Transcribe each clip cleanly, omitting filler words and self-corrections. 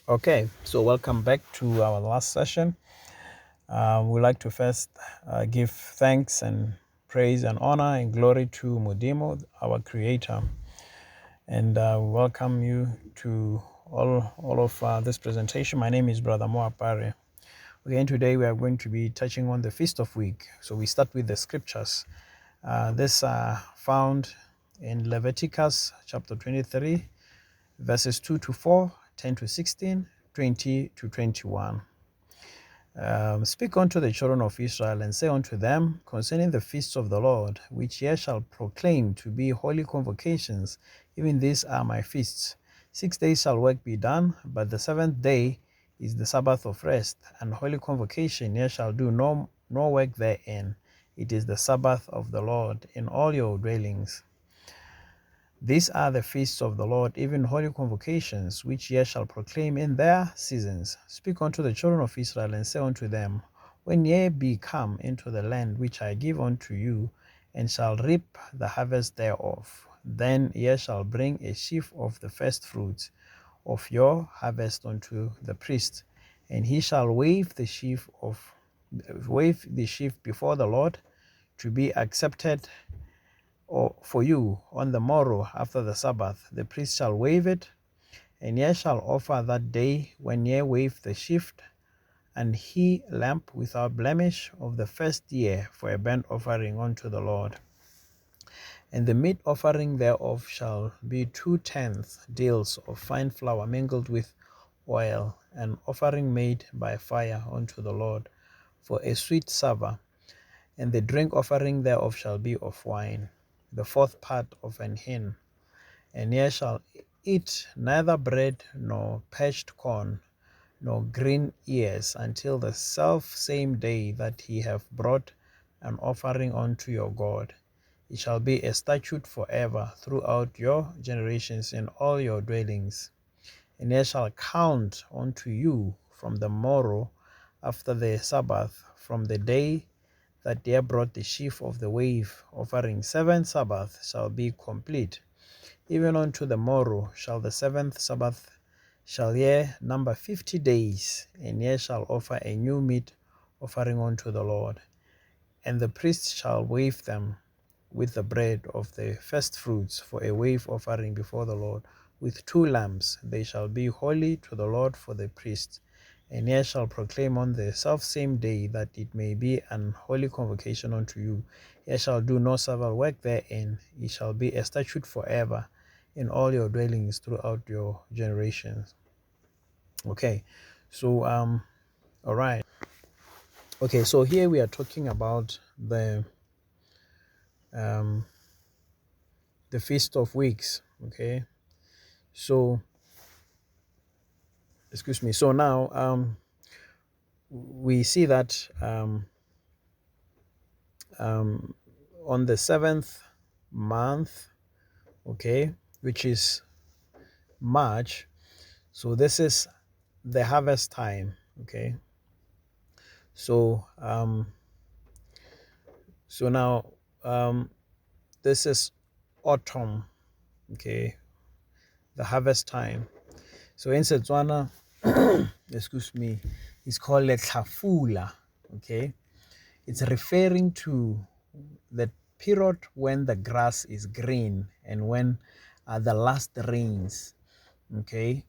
Okay, so welcome back to our last session. We'd like to first give thanks and praise and honor and glory to Mudimo, our creator. And we welcome you to all of this presentation. My name is Brother Moapare. Again, today we are going to be touching on the Feast of Week. So we start with the scriptures. This are found in Leviticus chapter 23, verses 2 to 4, 10 to 16, 20 to 21. Speak unto the children of Israel, and say unto them concerning the feasts of the Lord, which ye shall proclaim to be holy convocations, even these are my feasts. 6 days shall work be done, but the seventh day is the Sabbath of rest, and holy convocation ye shall do no work therein. It is the Sabbath of the Lord in all your dwellings. These are the feasts of the Lord, even holy convocations, which ye shall proclaim in their seasons. Speak unto the children of Israel, and say unto them, when ye be come into the land which I give unto you, and shall reap the harvest thereof, then ye shall bring a sheaf of the first fruits of your harvest unto the priest, and he shall wave the sheaf before the Lord, to be accepted or for you on the morrow after the Sabbath. The priest shall wave it, and ye shall offer that day when ye wave the sheaf, and he lamb without blemish of the first year for a burnt offering unto the Lord. And the meat offering thereof shall be 2/10 deals of fine flour mingled with oil, an offering made by fire unto the Lord for a sweet savour. And the drink offering thereof shall be of wine, the fourth part of an hin. And ye shall eat neither bread nor parched corn nor green ears until the self same day that he have brought an offering unto your God. It shall be a statute forever throughout your generations in all your dwellings. And ye shall count unto you from the morrow after the Sabbath, from the day that ye brought the sheaf of the wave offering. 7 Sabbaths shall be complete. Even unto the morrow shall the 7th Sabbath shall ye number 50 days, and ye shall offer a new meat offering unto the Lord. And the priest shall wave them with the bread of the first fruits for a wave offering before the Lord, with 2 lambs. They shall be holy to the Lord for the priests. And ye shall proclaim on the selfsame day that it may be an holy convocation unto you. Ye shall do no servile work therein. It shall be a statute forever in all your dwellings throughout your generations. Okay, so all right. Okay, so here we are talking about the Feast of Weeks. Okay, so excuse me. So now we see that on the 7th month, okay, which is March. So this is the harvest time. Okay, so now this is autumn. Okay, the harvest time. So in Setswana, excuse me, it's called Letlhafula. Okay, it's referring to the period when the grass is green and when the last rains. Okay,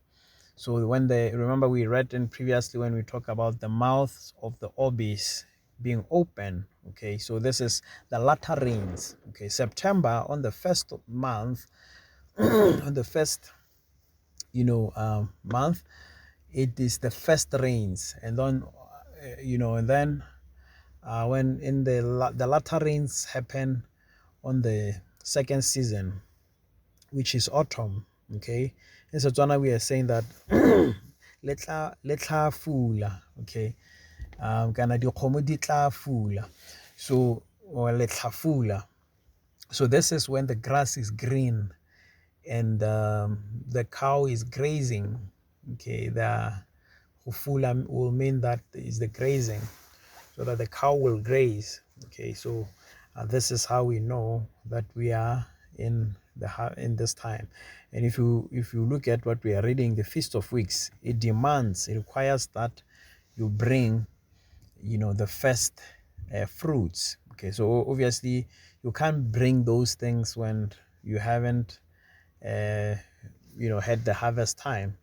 so remember we read in previously when we talk about the mouths of the orbis being open. Okay, so this is the latter rains. Okay, September on the first month, on the first month, it is the first rains, and then and then when in the latter rains happen on the second season, which is autumn. Okay, in Setswana we are saying that letla fula. Okay, kana dikgomo di tla fula, so or letla fula. So this is when the grass is green and the cow is grazing. Okay, the hufula will mean that is the grazing, so that the cow will graze. Okay, so this is how we know that we are in in this time. And if you look at what we are reading, the Feast of Weeks, it requires that you bring, the first fruits. Okay, so obviously you can't bring those things when you haven't had the harvest time.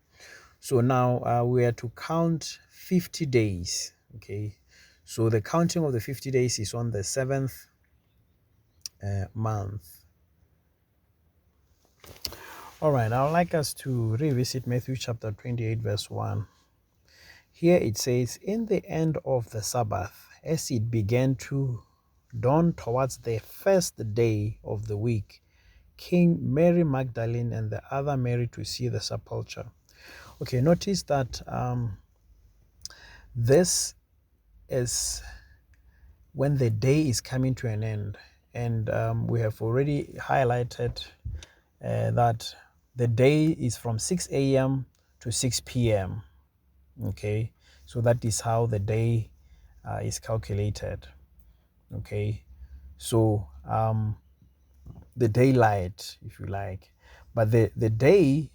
So now we are to count 50 days. Okay, so the counting of the 50 days is on the 7th month. All right, I would like us to revisit Matthew chapter 28 verse 1. Here it says, in the end of the Sabbath, as it began to dawn towards the first day of the week, came Mary Magdalene and the other Mary to see the sepulchre. Okay, notice that this is when the day is coming to an end. And we have already highlighted that the day is from 6 a.m. to 6 p.m. Okay, so that is how the day is calculated. Okay, so the daylight, if you like, but the day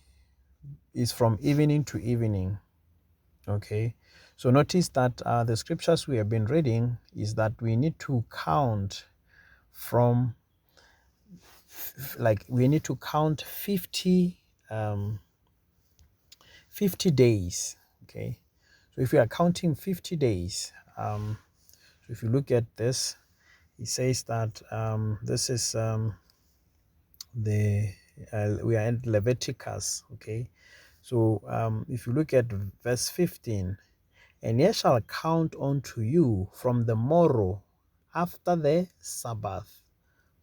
is from evening to evening. Okay, so notice that the scriptures we have been reading is that we need to count from we need to count 50 days. Okay, so if we are counting 50 days, so if you look at this, it says that this is we are in Leviticus. Okay, so if you look at verse 15, and ye shall count unto you from the morrow after the Sabbath,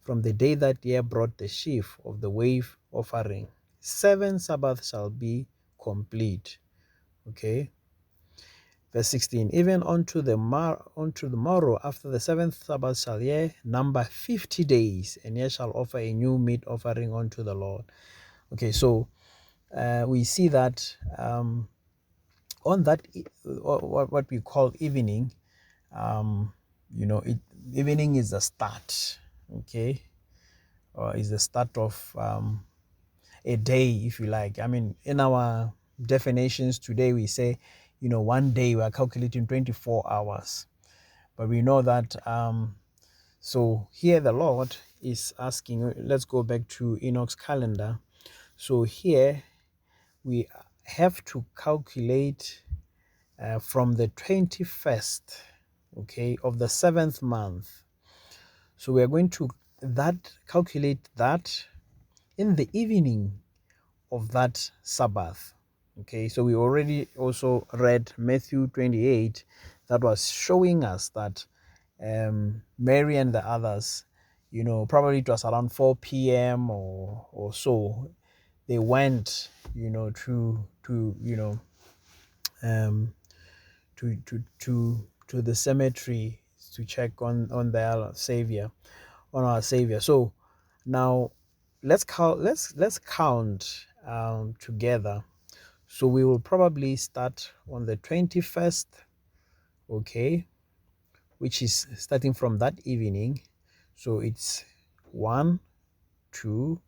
from the day that ye brought the sheaf of the wave offering, 7 Sabbaths shall be complete. Okay, verse 16, even unto the morrow after the 7th Sabbath shall ye number 50 days, and ye shall offer a new meat offering unto the Lord. Okay, so we see that on that what we call evening, evening is the start. Okay, or is the start of a day, if you like. I mean, in our definitions today, we say, one day we are calculating 24 hours. But we know that, so here the Lord is asking, let's go back to Enoch's calendar. So here we have to calculate from the 21st, okay, of the 7th month. So we are going to calculate that in the evening of that Sabbath. Okay, so we already also read Matthew 28 that was showing us that Mary and the others, probably it was around 4 p.m. or so, they went, to the cemetery to check on their Savior, on our Savior. So now let's count together. So we will probably start on the 21st, okay, which is starting from that evening. So it's 1, 2,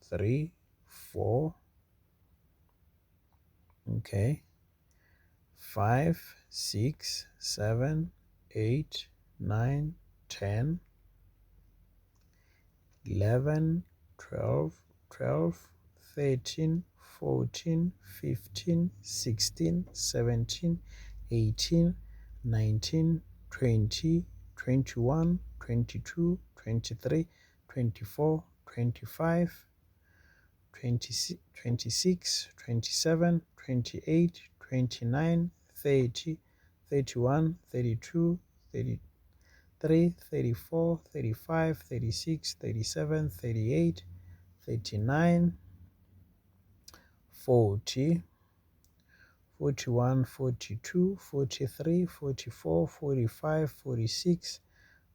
3, 4, okay, 5, 6, 7, 8, 9, 10, 11, 12, 13, 14, 15, 16, 17, 18, 19, 20, 21, 22, 23, 24, 25, 26, 27, 28, 29, 30, 31, 32, 33, 34, 35, 36, 37, 38, 39, 40, 41, 42, 43, 44, 45, 46,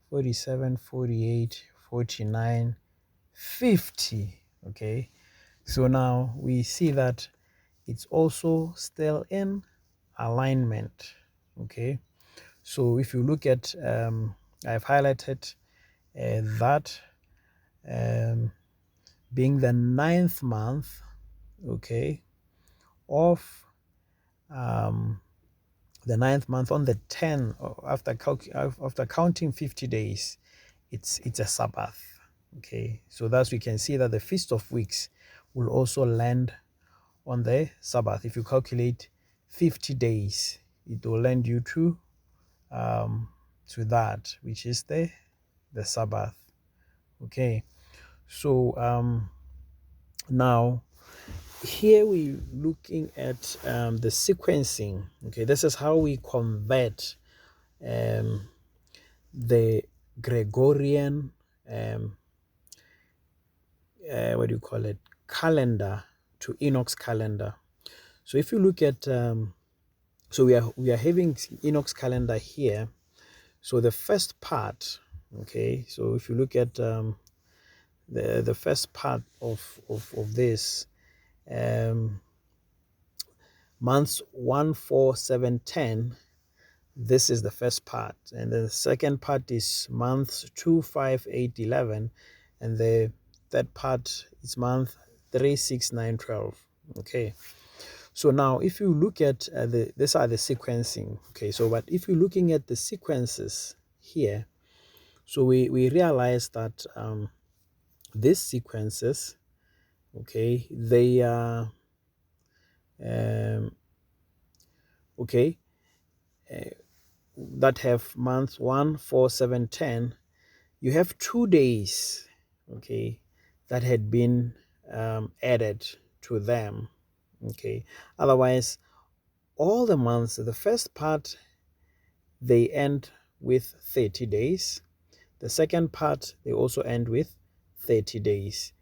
47, 48, 49, 50. Okay, so now we see that it's also still in alignment. Okay, so if you look at, I've highlighted that being the 9th month, okay, of the 9th month on the 10th after counting 50 days, it's a Sabbath. Okay, so thus we can see that the Feast of Weeks will also land on the Sabbath. If you calculate 50 days, it will land you to that, which is the Sabbath. Okay, so now here we're looking at the sequencing. Okay, this is how we convert the Gregorian what do you call it, calendar to Enoch's calendar. So if you look at so we are having Enoch's calendar here. So the first part, okay, so if you look at the first part of this, months 1, 4, 7, 10, this is the first part, and the second part is months 2, 5, 8, 11, and the third part is month 3, 6, 9, 12. Okay, so now if you look at these are the sequencing. Okay, so but if you're looking at the sequences here, so we realize that these sequences, okay, they are okay, that have months 1, 4, 7, 10. You have 2 days, okay, that had been added to them. Okay, otherwise all the months, the first part, they end with 30 days. The second part, they also end with 30 days.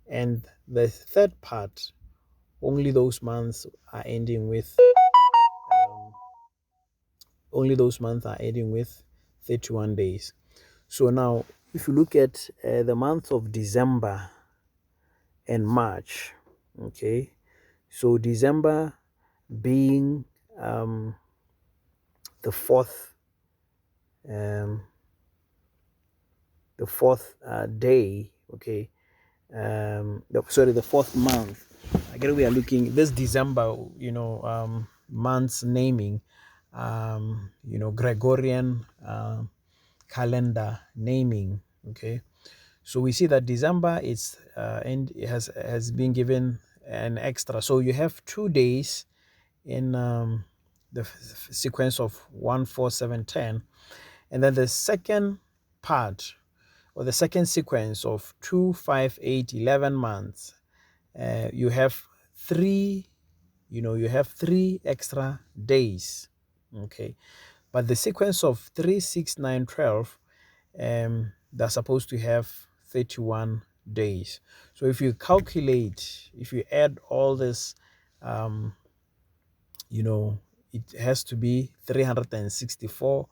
And the third part, only those months are ending with 31 days. So now if you look at the months of December and March, okay, so December being the fourth day, okay, the fourth month. Again, we are looking this December, months naming, Gregorian calendar naming. Okay, so we see that December is and it has been given an extra. So you have 2 days in the sequence of 1, 4, 7, 10, and then the second part, or the second sequence of 2, 5, 8, 11 months, you have 3 extra days. Okay, but the sequence of 3, 6, 9, 12, they're supposed to have 31 days. So if you calculate, if you add all this, it has to be 364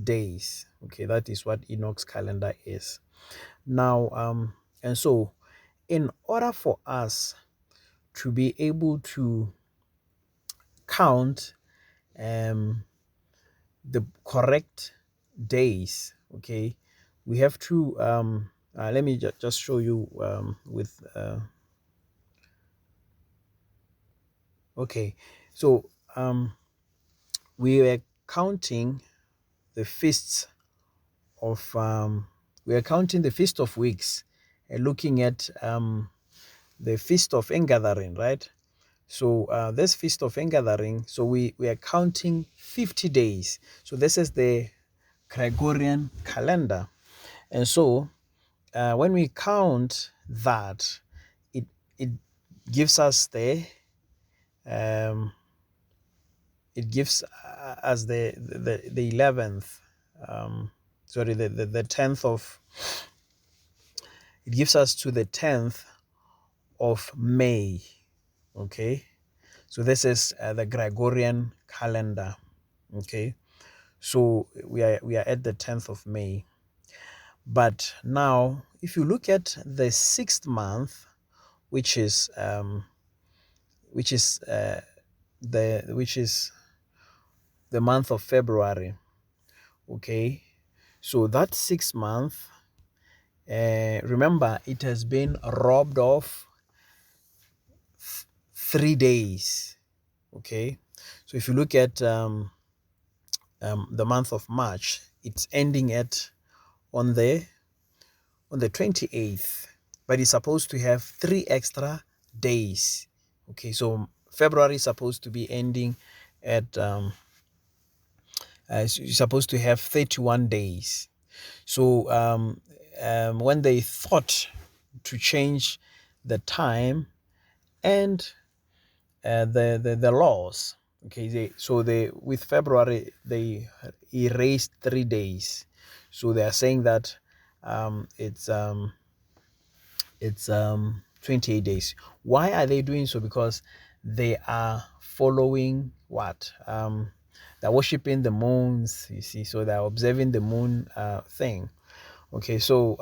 days. Okay, that is what Enoch's calendar is. Now, and so in order for us to be able to count the correct days, okay, we have to let me just show you with okay, so we were counting the feasts of we are counting the Feast of Weeks, looking at the Feast of Ingathering, right? So this Feast of Ingathering, so we are counting 50 days. So this is the Gregorian calendar. And so when we count that, it gives us the it gives us the 11th, sorry, the 10th of, it gives us to the 10th of May. Okay, so this is the Gregorian calendar. Okay, so we are at the 10th of May. But now if you look at the 6th month, which is the month of February. Okay, so that 6th month Remember, it has been robbed of 3 days. Okay, so if you look at the month of March, it's ending at on the 28th, but it's supposed to have 3 extra days. Okay, so February is supposed to be ending at it's supposed to have 31 days. So when they thought to change the time and the laws, okay, so they with February they erased 3 days. So they are saying that it's 28 days. Why are they doing so? Because they are following what? They're worshiping the moons, you see, so they're observing the moon thing. Okay, so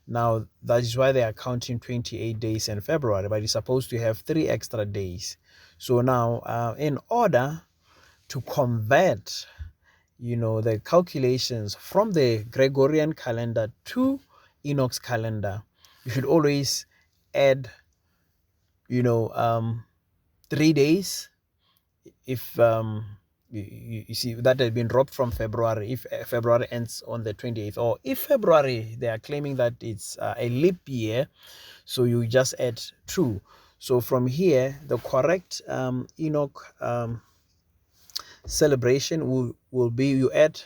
now that is why they are counting 28 days in February, but it's supposed to have 3 extra days. So now in order to convert the calculations from the Gregorian calendar to Enoch's calendar, you should always add 3 days. If you see that has been dropped from February, if February ends on the 28th, or if February they are claiming that it's a leap year, so you just add 2. So from here the correct Enoch celebration will be, you add,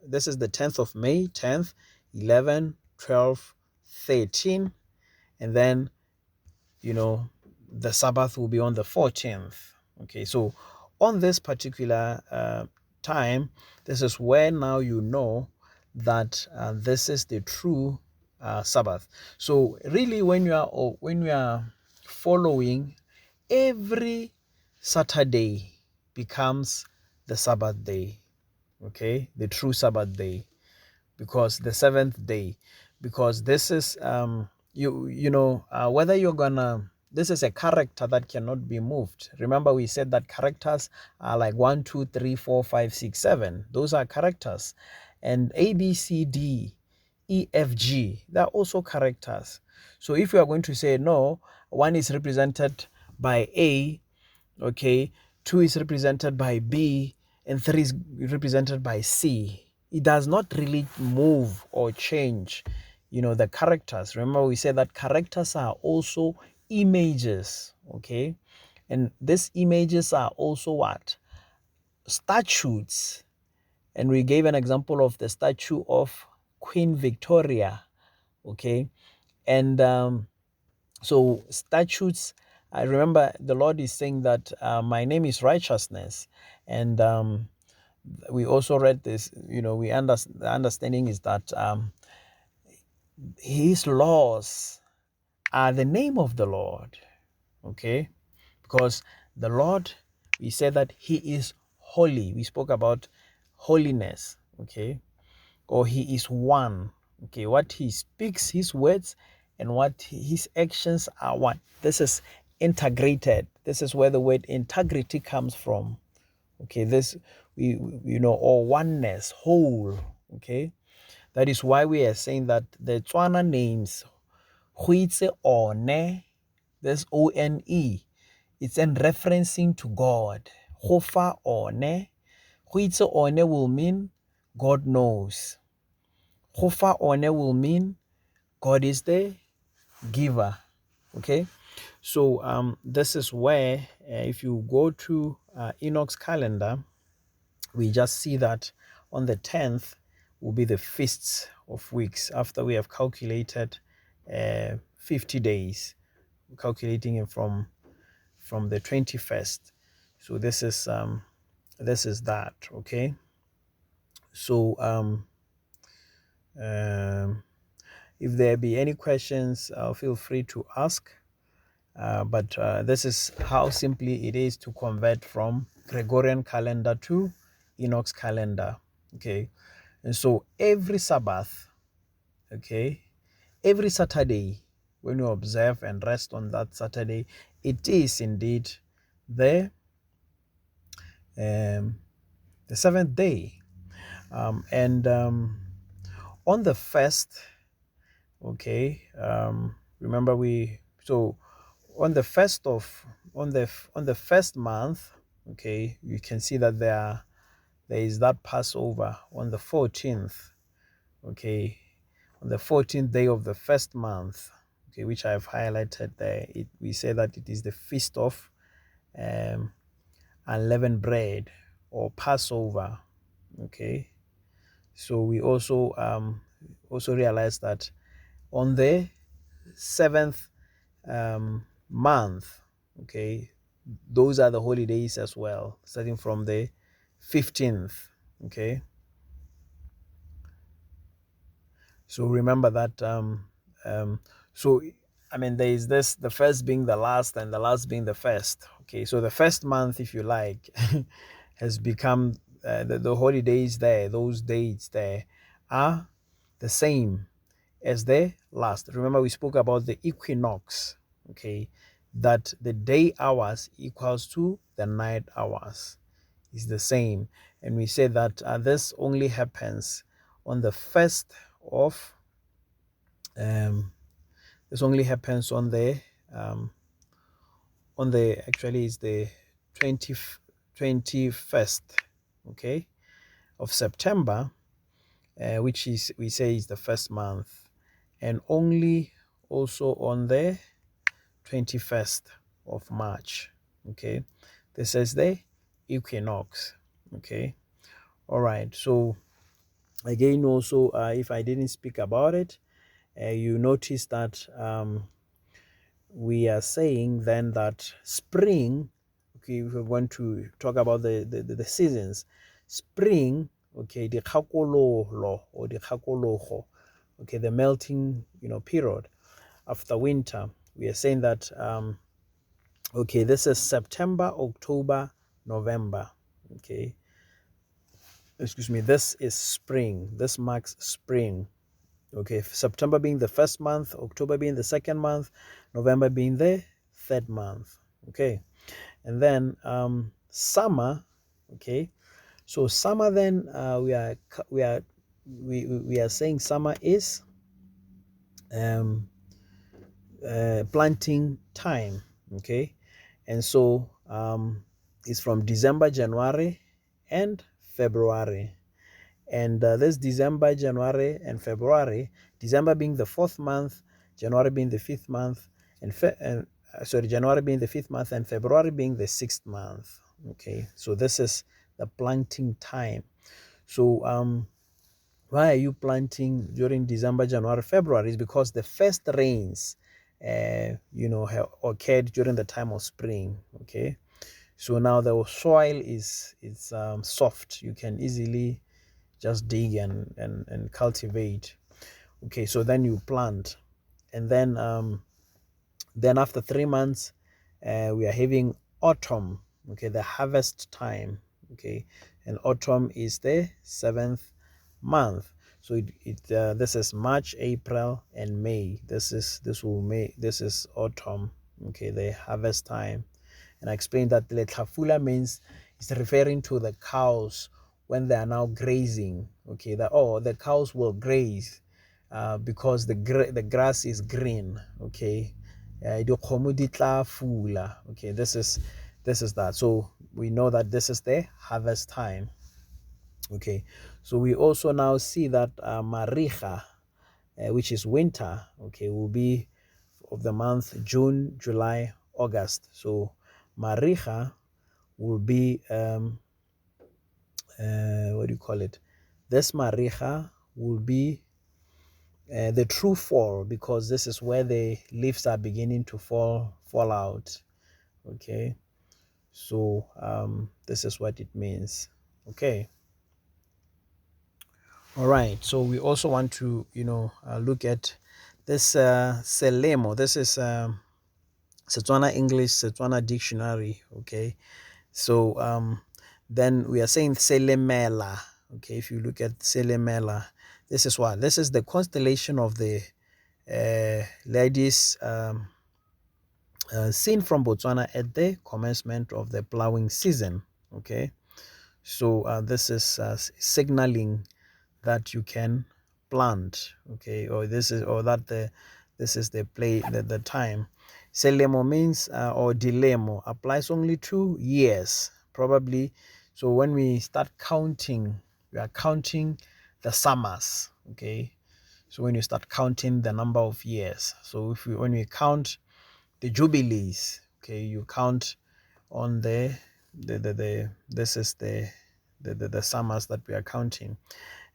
this is the 10th of May, 10th, 11, 12, 13, and then the Sabbath will be on the 14th. Okay, so on this particular time, this is where now that this is the true Sabbath. So really, when you are following, every Saturday becomes the Sabbath day. Okay, the true Sabbath day, because the 7th day, because this is whether you're gonna, this is a character that cannot be moved. Remember, we said that characters are like 1, 2, 3, 4, 5, 6, 7. Those are characters. And A, B, C, D, E, F, G, they're also characters. So if you are going to say no, 1 is represented by A, okay, 2 is represented by B, and 3 is represented by C, it does not really move or change the characters. Remember, we said that characters are also images, okay, and these images are also what? Statutes. And we gave an example of the statue of Queen Victoria, okay, and so statutes, I remember the Lord is saying that my name is righteousness. And we also read this, we the understanding is that his laws are the name of the Lord. Okay, because the Lord, we said that he is holy. We spoke about holiness. Okay, or he is one. Okay, what he speaks, his words, and what his actions are one. This is integrated. This is where the word integrity comes from. Okay, this or oneness, whole. Okay, that is why we are saying that the Tswana names Huitse One, this One, it's in referencing to God. Hofa One, Huitse One will mean God knows. Hofa One will mean God is the giver. Okay, so this is where if you go to Enoch's calendar, we just see that on the 10th will be the feasts of weeks, after we have calculated 50 days, calculating it from the 21st. So this is that. Okay, so if there be any questions, feel free to ask. But this is how simply it is to convert from Gregorian calendar to Enoch's calendar. Okay, and so every Sabbath, okay, every Saturday, when you observe and rest on that Saturday, it is indeed the 7th day. And on the first, Okay, remember on the first month, okay, you can see that there is that Passover on the 14th, okay, on the 14th day of the first month, okay, which I have highlighted there. We say that it is the feast of unleavened bread, or Passover, okay. So we also realize that on the seventh month, okay, those are the holidays as well, starting from the 15th, okay. So remember that so I mean, there is this, the first being the last and the last being the first, okay. So the first month, if you like, has become the holidays there, those dates there are the same as the last. Remember, we spoke about the equinox, okay, that the day hours equals to the night hours is the same. And we say that this only happens on the first of this only happens on the actually is the 21st, okay, of September, which is, we say, is the first month, and only also on the 21st of March, okay. This is the equinox, okay. All right, so again, also if I didn't speak about it, you notice that we are saying then that spring, okay, if we want to talk about the seasons, spring, okay, the khakololo or the khakologo, okay, the melting, period after winter, we are saying that okay, this is September, October, November, okay, excuse me, this is spring, this marks spring, okay, September being the first month, October being the second month, November being the third month, okay. And then summer, okay, so summer then we are saying summer is planting time, okay. And so it's from December, January, and February. And this December, January, and February, December being the fourth month, January being the fifth month, January being the fifth month, and February being the sixth month. Okay, so this is the planting time. So why are you planting during December, January, February? Is because the first rains, have occurred during the time of spring. Okay, so now the soil is soft. You can easily just dig and cultivate. Okay, so then you plant, and then after 3 months we are having autumn, okay, the harvest time, okay. And autumn is the 7th month. So this is March, April, and May. This is autumn, okay, the harvest time. And I explained that letlafula means, it's referring to the cows when they are now grazing, okay, that the cows will graze because the grass is green, okay. Okay, this is that. So we know that this is the harvest time, okay. So we also now see that Maricha, which is winter, okay, will be of the month June, July, August. So Maricha will be what do you call it? This Maricha will be the true fall, because this is where the leaves are beginning to fall out, okay. So this is what it means, okay. All right, so we also want to look at this Selemo. This is Setswana English, Setswana dictionary, okay. So then we are saying Selemela, okay. If you look at Selemela, this is what, this is the constellation of the ladies seen from Botswana at the commencement of the plowing season, okay. So this is signaling that you can plant, okay, or this is the time. Selemo means or dilemo applies only to years, probably. So when we start counting, we are counting the summers, okay. So when you start counting the number of years, so when we count the jubilees, okay, you count on the this is the summers that we are counting.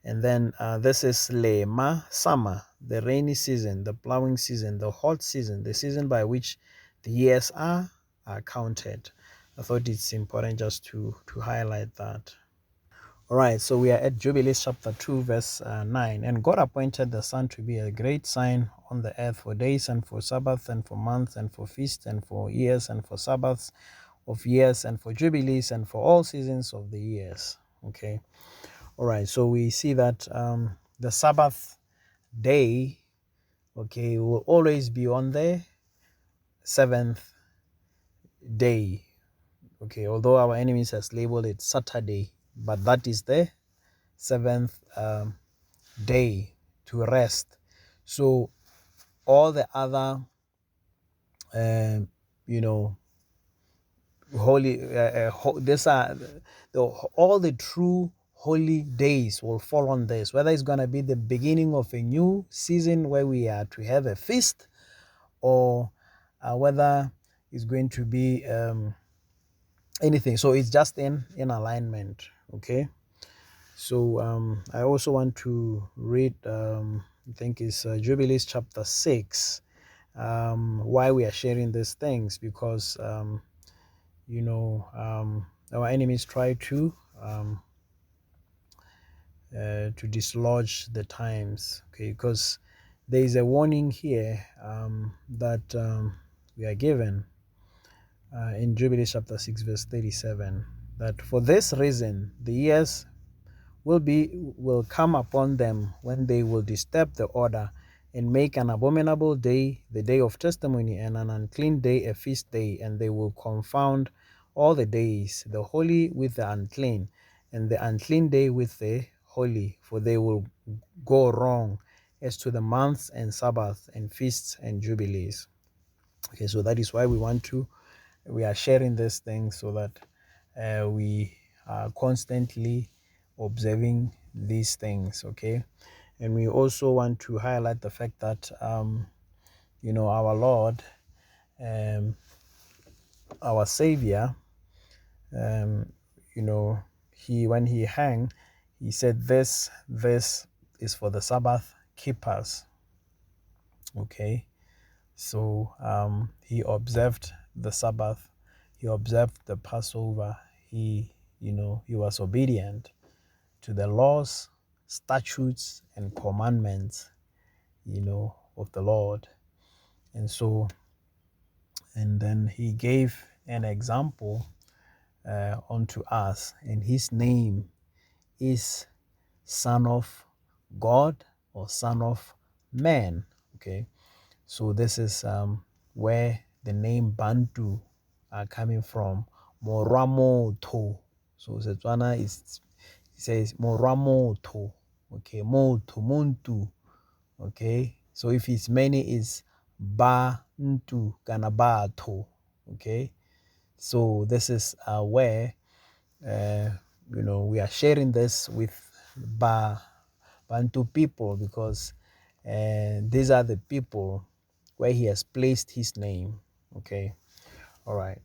And then this is lema, summer, the rainy season, the plowing season, the hot season, the season by which the years are counted. I thought it's important just to highlight that. All right, so we are at Jubilees chapter 2, verse 9. And God appointed the sun to be a great sign on the earth for days and for Sabbaths and for months and for feasts and for years and for Sabbaths of years and for Jubilees and for all seasons of the years. Okay. All right, so we see that the Sabbath day, okay, will always be on the seventh day. Okay, although our enemies has labeled it Saturday, but that is the seventh day to rest. So all the other holy these are all the true holy days will fall on this, whether it's going to be the beginning of a new season where we are to have a feast, or whether it's going to be anything. So it's just in alignment. Okay. So I also want to read, I think it's Jubilees Chapter 6, why we are sharing these things, because, our enemies try to dislodge the times, okay, because there is a warning here that we are given in Jubilees Chapter 6, verse 37, that for this reason the years will come upon them when they will disturb the order and make an abominable day the day of testimony, and an unclean day a feast day, and they will confound all the days, the holy with the unclean, and the unclean day with the holy, for they will go wrong as to the months and Sabbaths and feasts and jubilees. Okay, so that is why we are sharing these things, so that we are constantly observing these things. Okay. And we also want to highlight the fact that our Lord, our Savior, when he hung, he said this is for the Sabbath keepers. Okay. So he observed the Sabbath, he observed the Passover, he was obedient to the laws, statutes, and commandments, of the Lord. And then he gave an example unto us, and his name is Son of God or Son of Man. Okay, so this is where the name Bantu are coming from. Moramoto. So Setswana says Moramoto. Okay, Moto, Muntu. Okay, so if it's many, it's Bantu Ganabato. Okay, so this is where we are sharing this with Bantu people, because these are the people where he has placed his name. Okay, all right.